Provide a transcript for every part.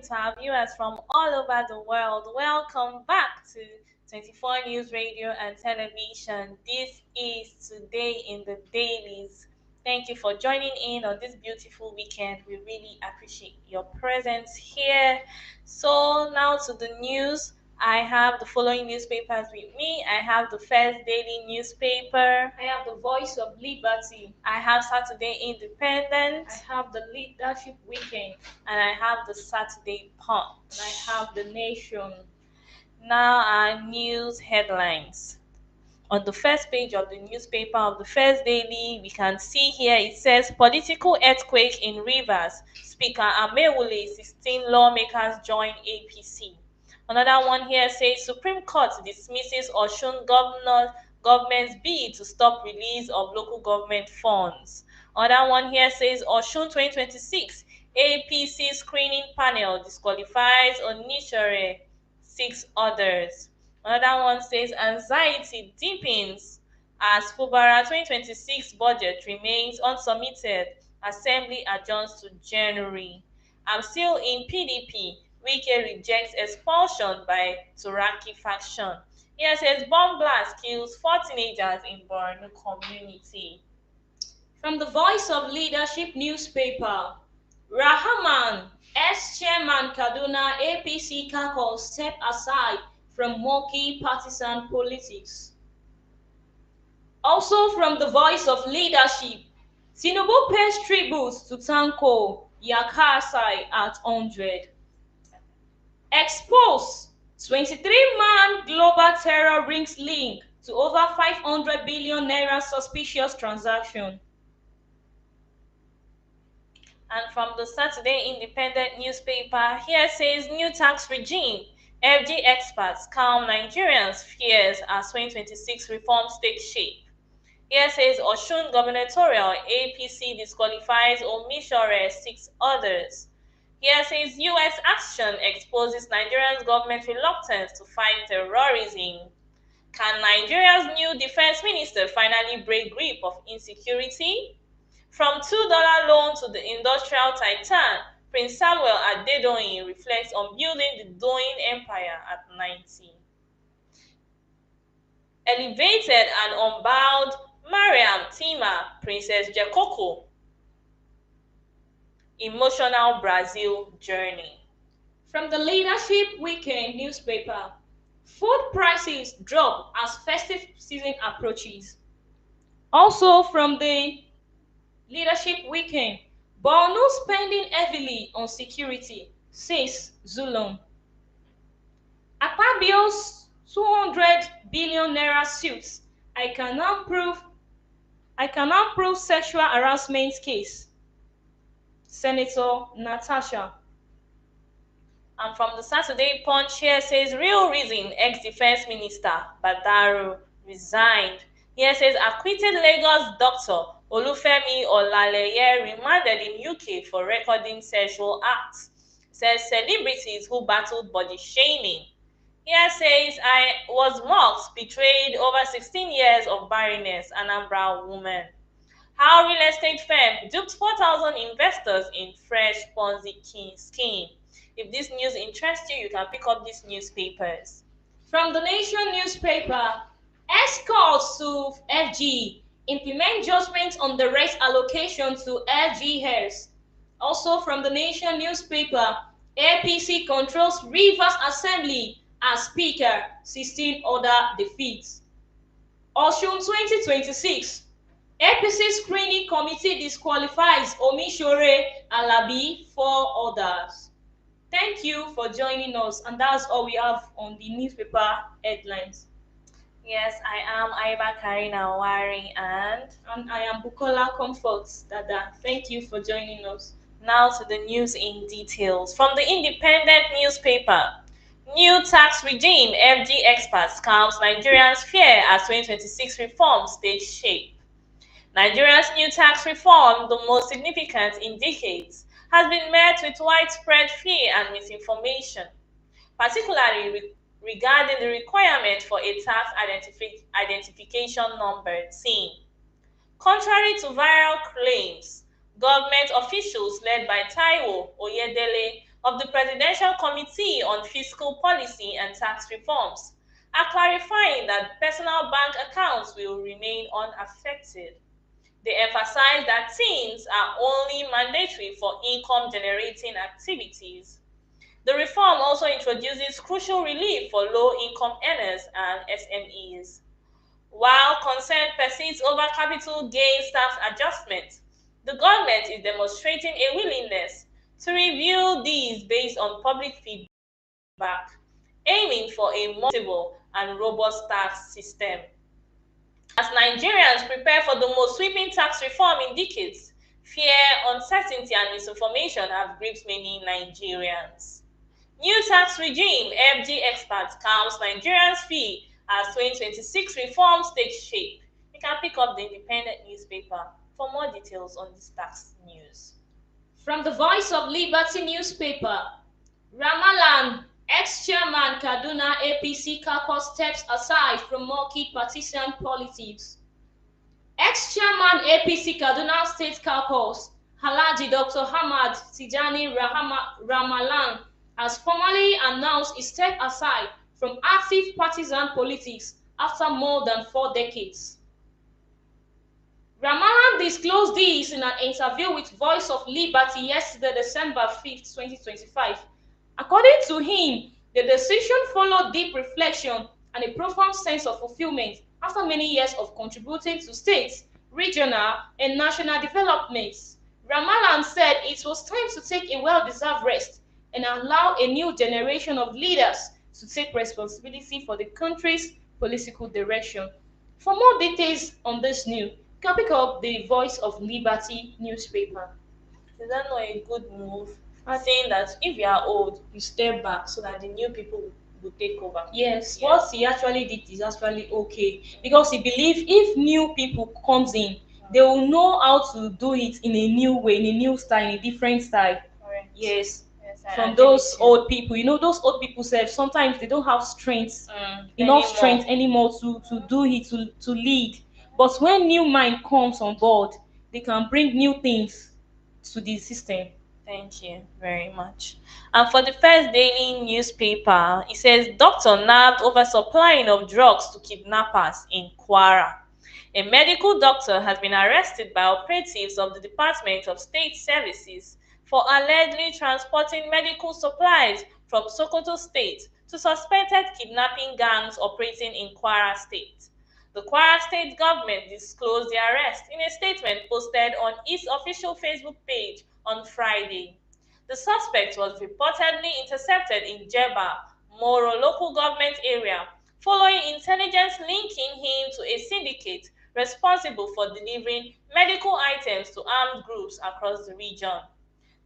morning to our viewers from all over the world. Welcome back to 24 News Radio and Television. This is Today in the Dailies. Thank you for joining in on this beautiful weekend. We really appreciate your presence here. So, now to the news. I have the following newspapers with me. I have the First Daily newspaper. I have the Voice of Liberty. I have Saturday Independent. I have the Leadership Weekend. And I have the Saturday Punch. And I have the Nation. Now our news headlines. On the first page of the newspaper of the First Daily, we can see here it says political earthquake in Rivers. Speaker Amewule, 16 lawmakers join APC. Another one here says Supreme Court dismisses Osun government's bid to stop release of local government funds. Another one here says Osun 2026 APC screening panel disqualifies Onitshere, 6 others. Another one says anxiety deepens as Fubara 2026 budget remains unsubmitted. Assembly adjourns to January. I'm still in PDP. Wike rejects expulsion by Turaki faction. Here says bomb blast kills 4 teenagers in Borno community. From the Voice of Leadership newspaper, Rahman, ex-chairman Kaduna APC Kakol step aside from murky partisan politics. Also from the Voice of Leadership, Tinubu pays tributes to Tanko Yakasai at 100. Expose 23-man global terror rings link to over 500 billion naira suspicious transaction. And from the Saturday Independent newspaper, here says new tax regime. FG experts calm Nigerians' fears as 2026 reforms take shape. Here says Osun gubernatorial APC disqualifies Omishore, 6 others. Here says US action exposes Nigeria's government reluctance to fight terrorism. Can Nigeria's new defense minister finally break grip of insecurity? From $2 loan to the industrial titan, Prince Samuel Adedoyin reflects on building the Doyin Empire at 90. Elevated and unbowed, Mariam Tima, Princess Jekoko. Emotional Brazil journey. From the Leadership Weekend newspaper, food prices drop as festive season approaches. Also from the Leadership Weekend, Borno spending heavily on security, says Zulum. Akpabio's 200 billion naira suits. I cannot prove sexual harassment case. Senator Natasha. And from the Saturday Punch here says real reason ex-defense minister Badaro resigned. Here says acquitted Lagos doctor Olufemi Olaleye remanded in UK for recording sexual acts. Says celebrities who battled body shaming. Here says I was mocked, betrayed over 16 years of barrenness, Anambra woman. How real estate firm duped 4,000 investors in fresh Ponzi scheme. If this news interests you, you can pick up these newspapers. From the Nation newspaper, escorts to FG implement judgment on the rate allocation to FG heirs. Also from the Nation newspaper, APC controls Rivers Assembly as Speaker, 16 other defeats. Osun 2026, APC Screening Committee disqualifies Omishore Alabi, 4 others. Thank you for joining us, and that's all we have on the newspaper headlines. Yes, I am Aiba Karina Wari and I am Bukola Comforts Dada. Thank you for joining us. Now to the news in details. From the Independent newspaper, new tax regime, FG experts calms Nigerians' fear as 2026 reforms take shape. Nigeria's new tax reform, the most significant in decades, has been met with widespread fear and misinformation, particularly regarding the requirement for a tax identification number (TIN). Contrary to viral claims, government officials led by Taiwo Oyedele of the Presidential Committee on Fiscal Policy and Tax Reforms are clarifying that personal bank accounts will remain unaffected. They emphasize that TINs are only mandatory for income generating activities. The reform also introduces crucial relief for low income earners and SMEs. While concern persists over capital gains tax adjustments, the government is demonstrating a willingness to review these based on public feedback, aiming for a more stable and robust tax system. As Nigerians prepare for the most sweeping tax reform in decades, fear, uncertainty, and misinformation have gripped many Nigerians. New tax regime, FG experts calms Nigerians' fear as 2026 reforms take shape. You can pick up the Independent newspaper for more details on this tax news. From the Voice of Liberty newspaper, Ramalan, ex-chairman Kaduna APC caucus steps aside from murky partisan politics. Ex-chairman APC Kaduna State Caucus, Alhaji Dr. Hamad Tijani Ramalan, has formally announced a step aside from active partisan politics after more than 4 decades. Ramalan disclosed this in an interview with Voice of Liberty yesterday, December 5th, 2025. According to him, the decision followed deep reflection and a profound sense of fulfillment after many years of contributing to state, regional, and national developments. Ramalan said it was time to take a well-deserved rest and allow a new generation of leaders to take responsibility for the country's political direction. For more details on this news, you can pick up the Voice of Liberty newspaper. Is that not a good move? Saying that if you are old, you step back so that the new people will take over. Yes, Yeah. what he actually did is actually okay because he believes if new people comes in, they will know how to do it in a new way, in a new style, in a different style. Correct. Yes, Yes, I from agree those with you. old people. You know, those old people say sometimes they don't have strength, enough Anymore. strength anymore to do it, to lead. But when new mind comes on board, they can bring new things to the system. Thank you very much. And for the first daily newspaper, it says doctor nabbed over supplying of drugs to kidnappers in Kwara. A medical doctor has been arrested by operatives of the Department of State Services for allegedly transporting medical supplies from Sokoto State to suspected kidnapping gangs operating in Kwara State. The Kwara State government disclosed the arrest in a statement posted on its official Facebook page on Friday. The suspect was reportedly intercepted in Jeba, Moro local government area, following intelligence linking him to a syndicate responsible for delivering medical items to armed groups across the region.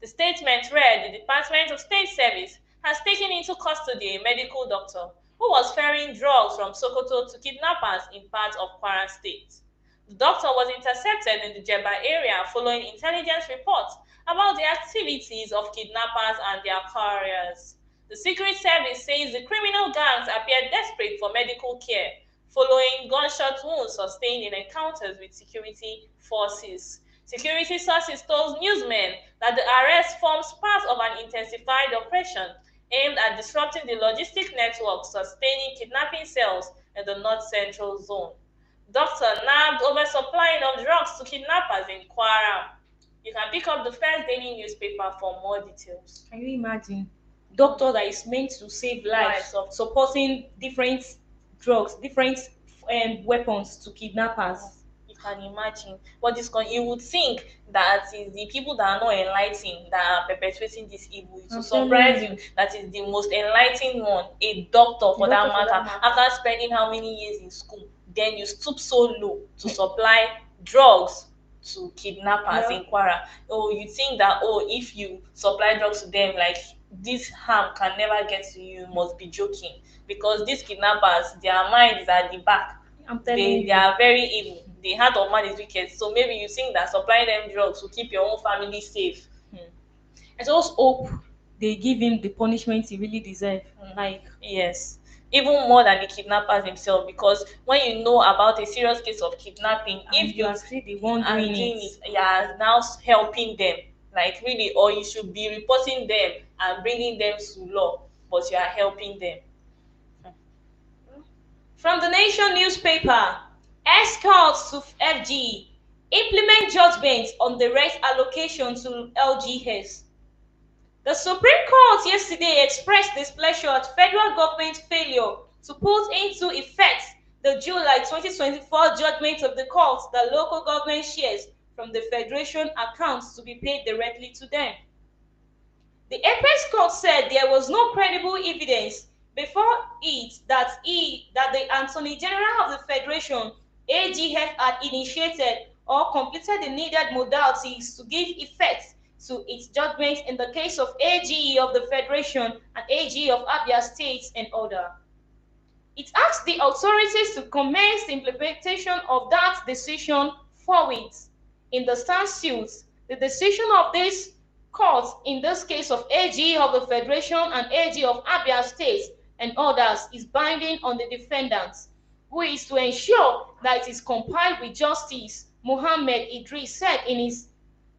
The statement read the Department of State Service has taken into custody a medical doctor who was ferrying drugs from Sokoto to kidnappers in parts of Kwara State. The doctor was intercepted in the Jeba area following intelligence reports about the activities of kidnappers and their carriers. The Secret Service says the criminal gangs appeared desperate for medical care following gunshot wounds sustained in encounters with security forces. Security sources told newsmen that the arrest forms part of an intensified operation aimed at disrupting the logistic network sustaining kidnapping cells in the north central zone. Doctor nabbed over supplying of drugs to kidnappers in Kwara. You can pick up the first daily newspaper for more details. Can you imagine? Doctor that is meant to save lives, Lives of supporting different drugs, different weapons to kidnappers. You can imagine what this you would think that is the people that are not enlightened that are perpetuating this evil. It will I'm surprise telling you that is the most enlightened one, a doctor for that Doctor for that matter. matter. After spending how many years in school, then you stoop so low to supply drugs to kidnappers Yeah. in Kwara. Oh, you think that if you supply drugs to them, like this harm can never get to you, you must be joking. Because these kidnappers, their mind is at the back. I'm telling They you. are very evil. The heart of man is wicked. So maybe you think that supplying them drugs will keep your own family safe. I just hope they give him the punishment he really deserves. Like, Yes. Even more than the kidnappers themselves, because when you know about a serious case of kidnapping, and if you you are still the one are doing doing it. it, you are now helping them. like really, or you should be reporting them and bringing them to law, but you are helping them. From the Nation newspaper, escorts to FG implement judgment on the rent allocation to LGS. The Supreme Court yesterday expressed displeasure at federal government's failure to put into effect the July 2024 judgment of the court that local government shares from the Federation accounts to be paid directly to them. The Apex Court said there was no credible evidence before it that the Attorney General of the Federation, AGF, had initiated or completed the needed modalities to give effect to its judgment in the case of AGE of the Federation and AG of Abia State and other. It asked the authorities to commence the implementation of that decision forthwith. In the statute, the decision of this court in this case of AG of the Federation and AG of Abia State and others is binding on the defendants, who is to ensure that it is complied with justice, Mohammed Idris said in his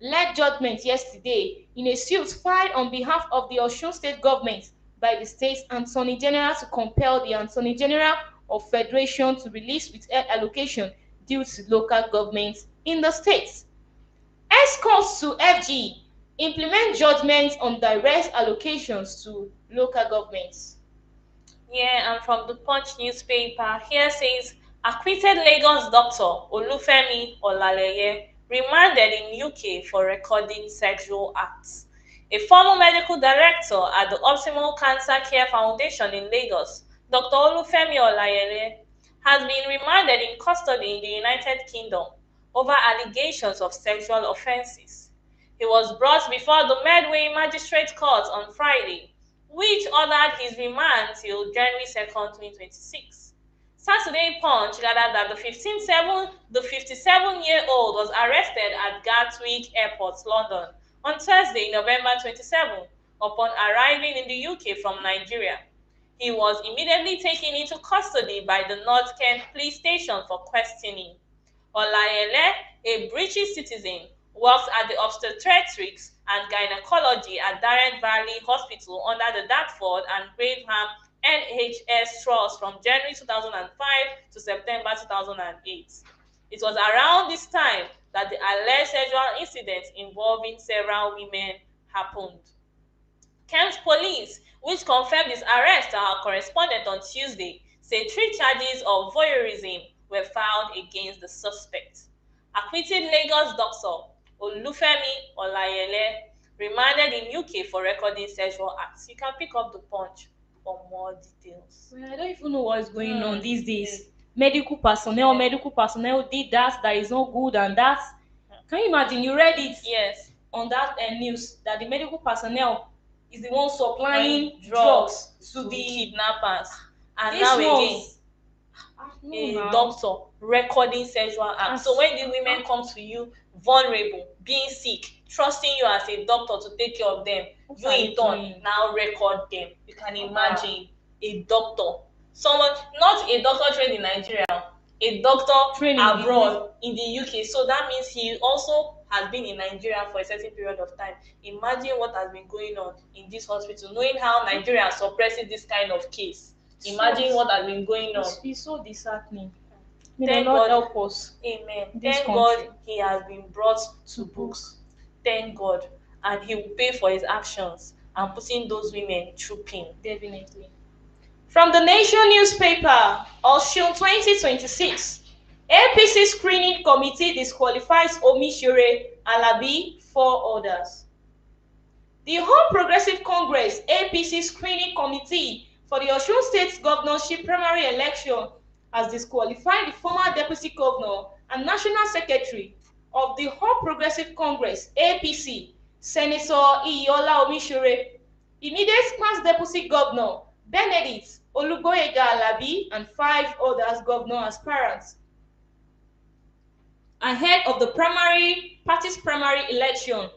led judgment yesterday in a suit filed on behalf of the Osun State government by the state's Attorney General to compel the Attorney General of Federation to release withheld allocation due to local governments in the states. Escorts to FG implement judgments on direct allocations to local governments. Yeah, and from the Punch newspaper, here says acquitted Lagos doctor Olufemi Olaleye remanded in UK for recording sexual acts. A former medical director at the Optimal Cancer Care Foundation in Lagos, Dr. Olufemi Olaleye, has been remanded in custody in the United Kingdom over allegations of sexual offences. He was brought before the Medway Magistrate Court on Friday, which ordered his remand till January 2nd, 2026. Saturday Punch gathered that the 57-year-old was arrested at Gatwick Airport, London, on Thursday, November 27, upon arriving in the UK from Nigeria. He was immediately taken into custody by the North Kent Police Station for questioning. Olayele, a British citizen, works at the obstetrics and gynecology at Darren Valley Hospital under the Dartford and Graveham NHS Trust from January 2005 to September 2008. It was around this time that the alleged sexual incidents involving several women happened. Kent Police, which confirmed his arrest to our correspondent on Tuesday, said 3 charges of voyeurism were filed against the suspect. Acquitted Lagos doctor Olufemi Olayele remanded in UK for recording sexual acts. You can pick up the Punch for more details. Well, I don't even know what is going on these days. Medical personnel did that is not good, and that. Can you imagine? You read it Yes. on that news that the medical personnel is the one supplying Buying drugs to to the kidnappers. And these now again, ones. No, a now. doctor recording sexual acts. So when the women come to you vulnerable, being sick, trusting you as a doctor to take care of them, What you are in you turn doing? now record them. You can imagine a doctor, someone, not a doctor trained in Nigeria, a doctor Trained in abroad in the UK. So that means he also has been in Nigeria for a certain period of time. Imagine what has been going on in this hospital, knowing how Nigeria suppresses this kind of case. Imagine what has been going on. It's so disheartening. May the Thank Lord God. help us. Amen. This Thank country. God he has been brought to books. Thank God. And he will pay for his actions and putting those women through pain. Definitely. From the Nation newspaper, Osun 2026, APC screening committee disqualifies Omisore Alabi, 4 others. The All Progressive Congress APC screening committee for the Osun State governorship primary election has disqualified the former deputy governor and national secretary of the All Progressive Congress (APC), Senator Iyola Omisore, immediate past deputy governor Benedict Olugboyega Alabi, and 5 others governor aspirants ahead of the party's primary election.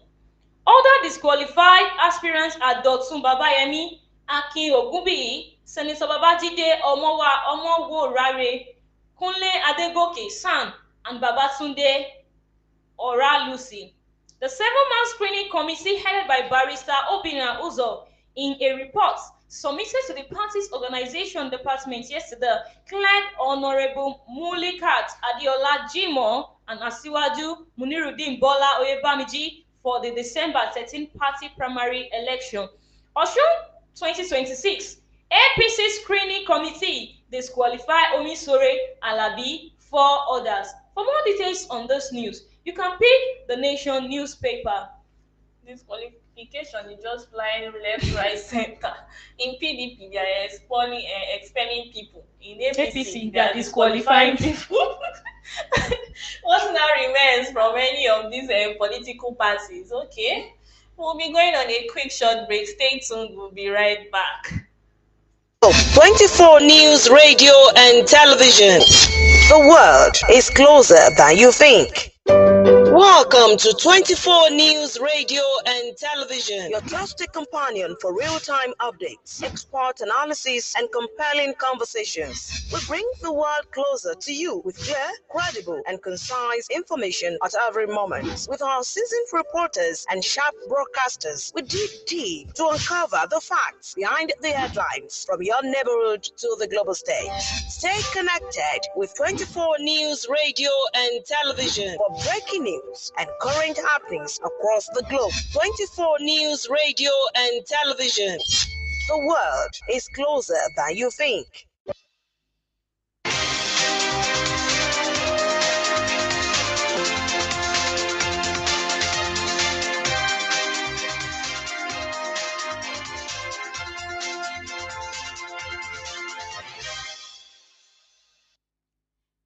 Other disqualified aspirants are Dotun Babayemi, Akin Ogunbiyi, Senator Babajide Omoworare, Kunle Adegoke San, and Babatunde Oralusi. The seven-man screening committee headed by Barrister Obina Uzo, in a report submitted to the party's organization department yesterday, cleared Honorable Mulikat Adiola Jimo and Asiwaju Munirudin Bola Oyebamiji for the December 13 party primary election. Osun 2026 APC screening committee disqualify Omisore Alabi, four others. For more details on this news, you can pick the Nation newspaper. This qualification is just flying left, right, center. In PDP, they are expelling people. In APC, they are disqualifying people. What now remains from any of these political parties? Okay, we'll be going on a quick short break. Stay tuned. We'll be right back. 24 News Radio and Television. The world is closer than you think. Welcome to 24 News Radio and Television, your trusted companion for real-time updates, expert analysis, and compelling conversations. We bring the world closer to you with clear, credible, and concise information at every moment. With our seasoned reporters and sharp broadcasters, we dig deep to uncover the facts behind the headlines from your neighborhood to the global stage. Stay connected with 24 News Radio and Television for breaking news and current happenings across the globe. 24 News Radio and Television. The world is closer than you think.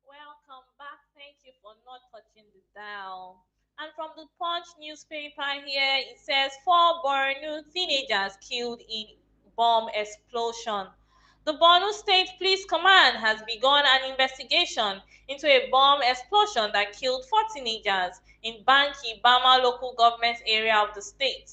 Welcome back. Thank you for not touching the dial. And from the Punch newspaper here, it says four Borno teenagers killed in bomb explosion. The Borno State Police Command has begun an investigation into a bomb explosion that killed four teenagers in Banki, Bama local government area of the state.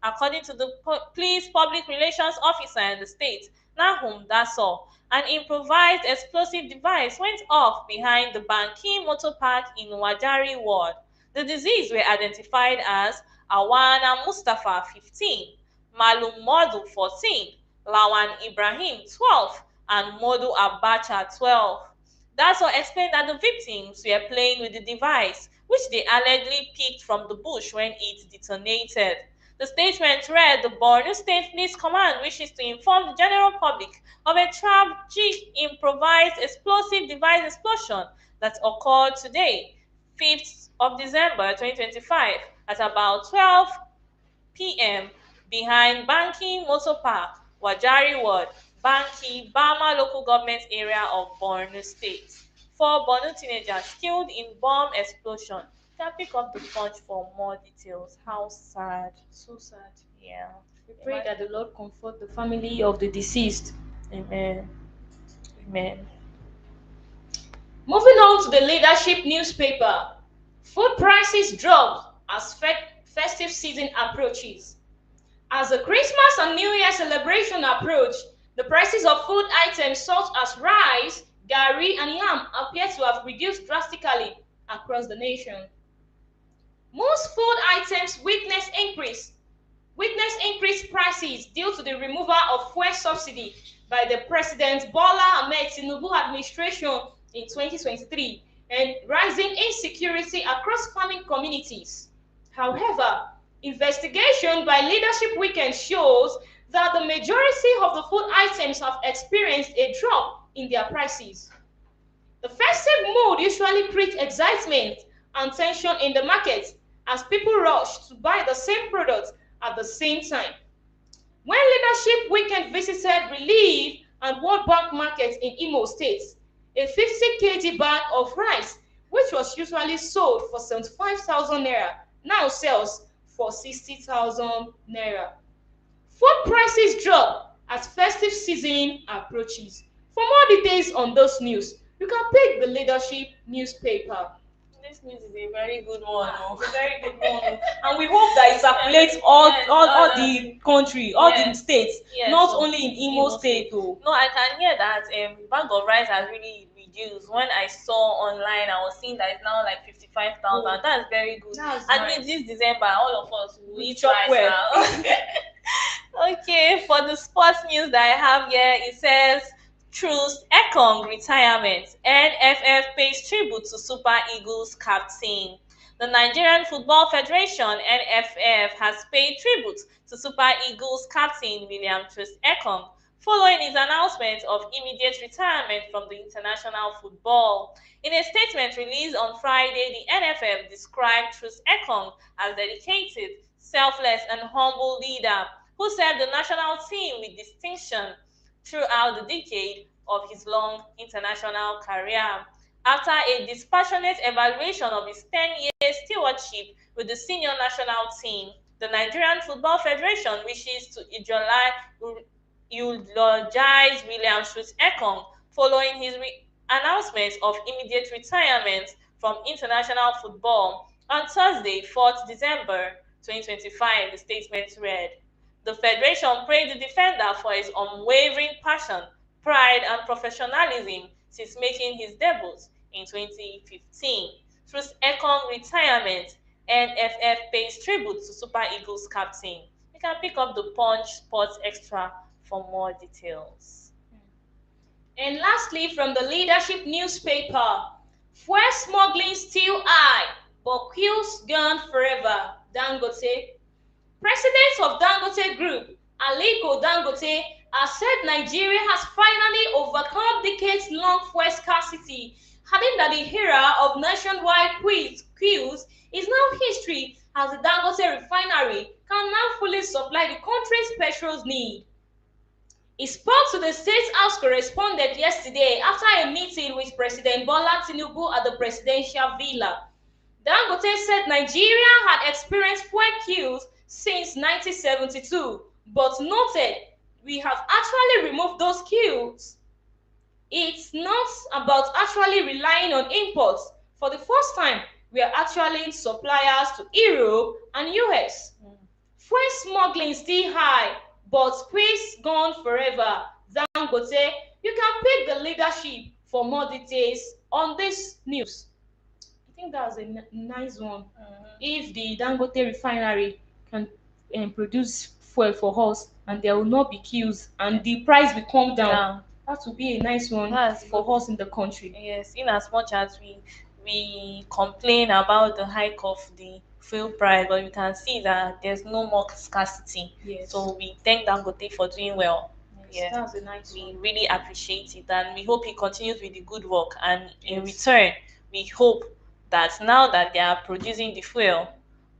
According to the police public relations officer in the state, Nahum Dasso, an improvised explosive device went off behind the Banki Motor Park in Wajari Ward. The deceased were identified as Awana Mustafa, 15, Malum Modu, 14, Lawan Ibrahim, 12, and Modu Abacha, 12. Dasso explained that the victims were playing with the device, which they allegedly picked from the bush when it detonated. The statement read, the Borno State Police Command wishes to inform the general public of a tragic improvised explosive device explosion that occurred today, 5th of December 2025, at about 12 p.m. behind Banki Motor Park, Wajari Ward, Banki, Bama local government area of Borno State. Four Borno teenagers killed in bomb explosion. You can pick up the Punch for more details. How sad. So sad. Yeah. We pray that the Lord comfort the family of the deceased. Amen. Amen. Moving on to the leadership newspaper. Food prices drop as festive season approaches. As the Christmas and New Year celebration approach, the prices of food items such as rice, gari, and yam appear to have reduced drastically across the nation. Most food items witnessed increased prices due to the removal of fuel subsidy by the President Bola Ahmed Tinubu administration in 2023 and rising insecurity across farming communities. However, investigation by Leadership Weekend shows that the majority of the food items have experienced a drop in their prices. The festive mood usually creates excitement and tension in the market as people rush to buy the same products at the same time. When Leadership Weekend visited Relief and World Bank markets in Imo State, a 50 kg bag of rice, which was usually sold for 75,000 naira, now sells for 60,000 naira. Food prices drop as festive season approaches. For more details on those news, you can pick the Leadership newspaper. This news is a very good one. It's a very good one. And we hope that it circulates all the country, all the states, not only in Imo State. No, I can hear that bag of rice has really reduced. When I saw online, I was seeing that it's now like 55,000. Oh, That's very good. that's And nice. this December, all of us will We eat chop rice well. now. Okay, for the sports news that I have here, it says Truce Ekong retirement. NFF pays tribute to Super Eagles captain. The Nigerian Football Federation (NFF) has paid tribute to Super Eagles captain William Truce Ekong following his announcement of immediate retirement from the international football. In a statement released on Friday, the NFF described Truce Ekong as dedicated, selfless, and humble leader who served the national team with distinction throughout the decade of his long international career. After a dispassionate evaluation of his 10-year stewardship with the senior national team, the Nigerian Football Federation wishes to eulogize William Schultz Ekong following his announcement of immediate retirement from international football on Thursday, 4th December 2025, the statement read. The Federation praised the defender for his unwavering passion, pride, and professionalism since making his debut in 2015. Through Ekong retirement, NFF pays tribute to Super Eagles captain. You can pick up the Punch Sports Extra for more details. And lastly, from the leadership newspaper, fuel smuggling still high, but queues gone forever. Dangote. President of Dangote Group, Aliko Dangote, has said Nigeria has finally overcome decades-long fuel scarcity, adding that the era of nationwide queues is now history as the Dangote refinery can now fully supply the country's petrol need. He spoke to the State House correspondent yesterday after a meeting with President Bola Tinubu at the presidential villa. Dangote said Nigeria had experienced fuel queues since 1972, but noted we have actually removed those queues. It's not about actually relying on imports. For the first time, we are actually suppliers to Europe and US. Fuel smuggling still high, but squeeze gone forever. Dangote, you can pick the leadership for more details on this news. I think that's a nice one. If the Dangote refinery can produce fuel for us and there will not be queues and the price will come down, that will be a nice one for us in the country. Yes, in as much as we complain about the hike of the fuel price, but we can see that there's no more scarcity. Yes. So we thank Dangote for doing well. Yes, that's a nice We one. really appreciate it, and we hope he continues with the good work. And in return, we hope that now that they are producing the fuel,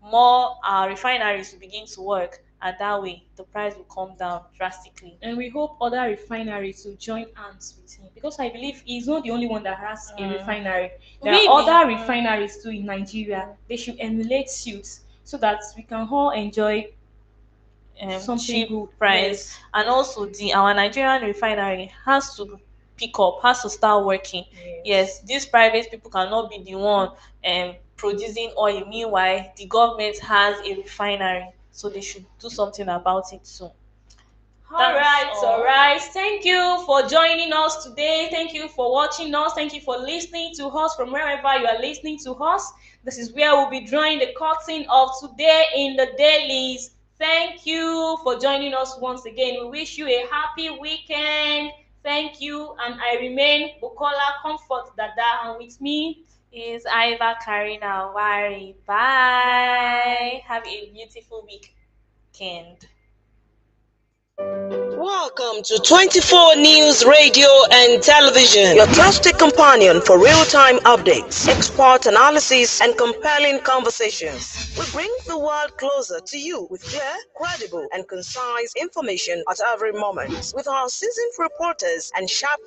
more refineries will begin to work, and that way the price will come down drastically. And we hope other refineries will join hands with him because I believe he's not the only one that has a refinery. There Really? are other refineries too in Nigeria. They should emulate suits so that we can all enjoy something cheap good. price. Yes. And also our Nigerian refinery has to pick up, has to start working. Yes, these private people cannot be the one producing oil. Meanwhile, the government has a refinery, so they should do something about it too. All right. Thank you for joining us today. Thank you for watching us. Thank you for listening to us from wherever you are listening to us. This is where we'll be drawing the curtain of today in the dailies. Thank you for joining us once again. We wish you a happy weekend. Thank you, and I remain Bukola Comfort Dada, and with me is Iva Karina Wari. Bye. Have a beautiful weekend. Welcome to 24 News Radio and Television, your trusted companion for real-time updates, expert analysis, and compelling conversations. We bring the world closer to you with clear, credible, and concise information at every moment. With our seasoned reporters and sharp